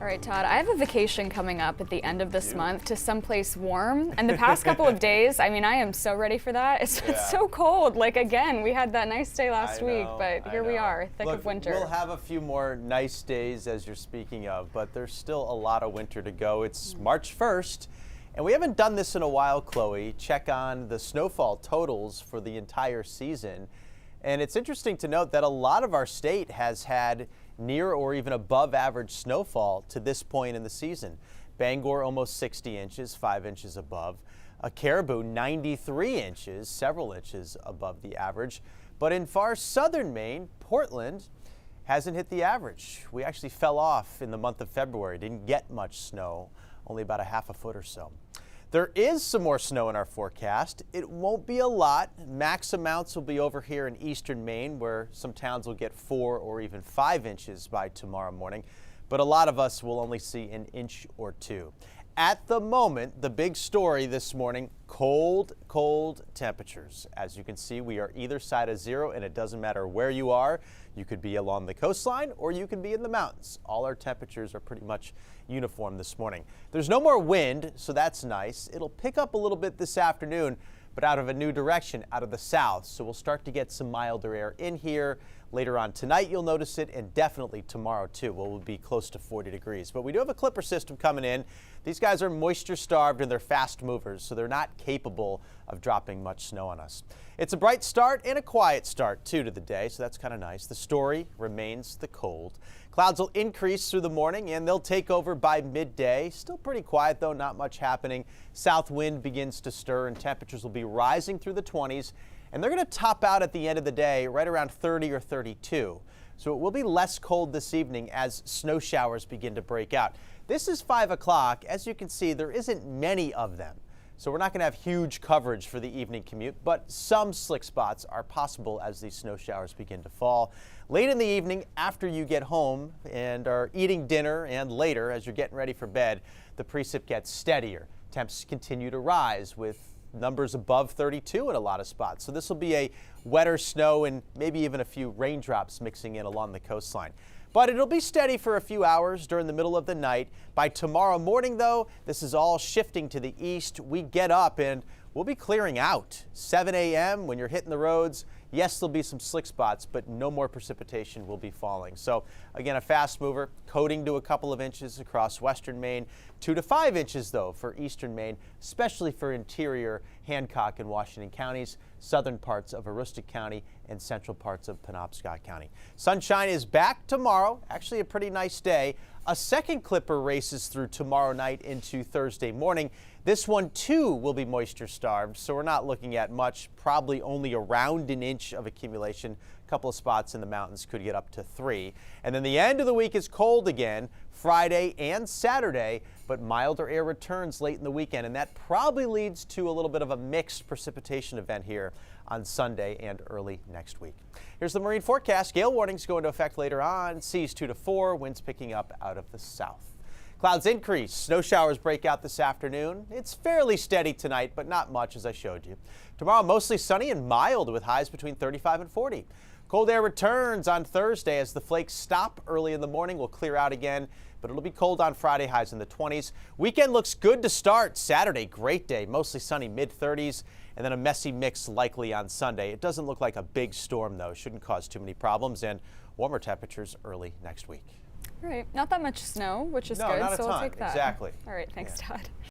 right, Todd, I have a vacation coming up at the end of this month to someplace warm. And the past couple of days, I mean, I am so ready for that. It's so cold. Like, again, we had that nice day last week, but here we are, thick of winter. We'll have a few more nice days, as you're speaking of, but there's still a lot of winter to go. It's March 1st, and we haven't done this in a while, Chloe. Check on the snowfall totals for the entire season. And it's interesting to note that a lot of our state has had near or even above average snowfall to this point in the season. Bangor almost 60 inches, 5 inches above. Caribou 93 inches, several inches above the average. But in far southern Maine, Portland hasn't hit the average. We actually fell off in the month of February, didn't get much snow, only about a half a foot or so. There is some more snow in our forecast. It won't be a lot. Max amounts will be over here in eastern Maine, where some towns will get 4 or even 5 inches by tomorrow morning. But a lot of us will only see an inch or 2. At the moment, the big story this morning, cold temperatures. As you can see, we are either side of zero, and it doesn't matter where you are. You could be along the coastline or you could be in the mountains. All our temperatures are pretty much uniform this morning. There's no more wind, so that's nice. It'll pick up a little bit this afternoon, but out of a new direction, out of the south. So we'll start to get some milder air in here. Later on tonight, you'll notice it, and definitely tomorrow, too. We'll be close to 40 degrees. But we do have a clipper system coming in. These guys are moisture-starved, and they're fast movers, so they're not capable of dropping much snow on us. It's a bright start and a quiet start, too, to the day, so that's kind of nice. The story remains the cold. Clouds will increase through the morning, and they'll take over by midday. Still pretty quiet, though, not much happening. South wind begins to stir, and temperatures will be rising through the 20s. And they're going to top out at the end of the day right around 30 or 32. So it will be less cold this evening as snow showers begin to break out. This is 5 o'clock. As you can see, there isn't many of them. So we're not going to have huge coverage for the evening commute, but some slick spots are possible as these snow showers begin to fall. Late in the evening, after you get home and are eating dinner, and later as you're getting ready for bed, the precip gets steadier. Temps continue to rise with numbers above 32 in a lot of spots. So this will be a wetter snow and maybe even a few raindrops mixing in along the coastline. But it'll be steady for a few hours during the middle of the night. By tomorrow morning, though, this is all shifting to the east. We get up and we'll be clearing out. 7 a.m. when you're hitting the roads. Yes, there'll be some slick spots, but no more precipitation will be falling. So again, a fast mover, coating to a couple of inches across western Maine, 2 to 5 inches though for eastern Maine, especially for interior Hancock and Washington counties, southern parts of Aroostook County, and central parts of Penobscot County. Sunshine is back tomorrow, actually a pretty nice day. A second clipper races through tomorrow night into Thursday morning. This one, too, will be moisture-starved, so we're not looking at much, probably only around an inch of accumulation. A couple of spots in the mountains could get up to 3. And then the end of the week is cold again, Friday and Saturday, but milder air returns late in the weekend, and that probably leads to a little bit of a mixed precipitation event here on Sunday and early next week. Here's the marine forecast. Gale warnings go into effect later on. Seas 2 to 4, winds picking up out of the south. Clouds increase. Snow showers break out this afternoon. It's fairly steady tonight, but not much as I showed you. Tomorrow, mostly sunny and mild with highs between 35 and 40. Cold air returns on Thursday as the flakes stop early in the morning. We'll clear out again, but it'll be cold on Friday, highs in the 20s. Weekend looks good to start. Saturday, great day, mostly sunny, mid-30s, and then a messy mix likely on Sunday. It doesn't look like a big storm, though. Shouldn't cause too many problems, and warmer temperatures early next week. All right, not that much snow, which is no, good, not a so ton. we'll take that. Exactly. All right, thanks, Todd.